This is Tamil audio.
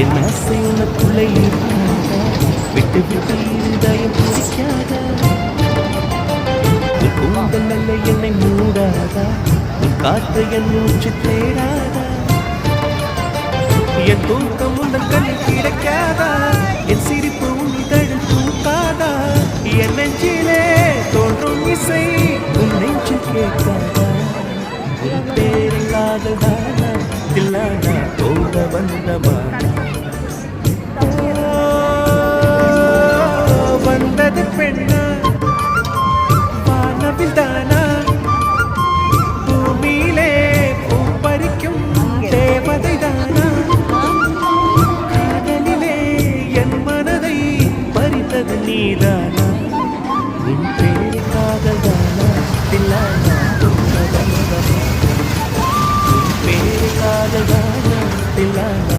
என் ஆசை உனக்குள்ளே இருக்காதா, விட்டு விட்டு இருதயம் பிடிக்காதா, உன் கூந்தல் நல்ல என்னை மூடாதா, உன் காற்று என் மூச்சு தேடாதா, என் தூக்கம் உந்தன் கண்ணில் கிடைக்காதா, என் சிரிப்பு உன் இதழில் தூக்காதா, என் நெஞ்சிலே தோன்றும் இசை உன் நெஞ்சில் கேட்காதா, உன் பேரில் காதல் தானா தில்லானா போக வந்தமா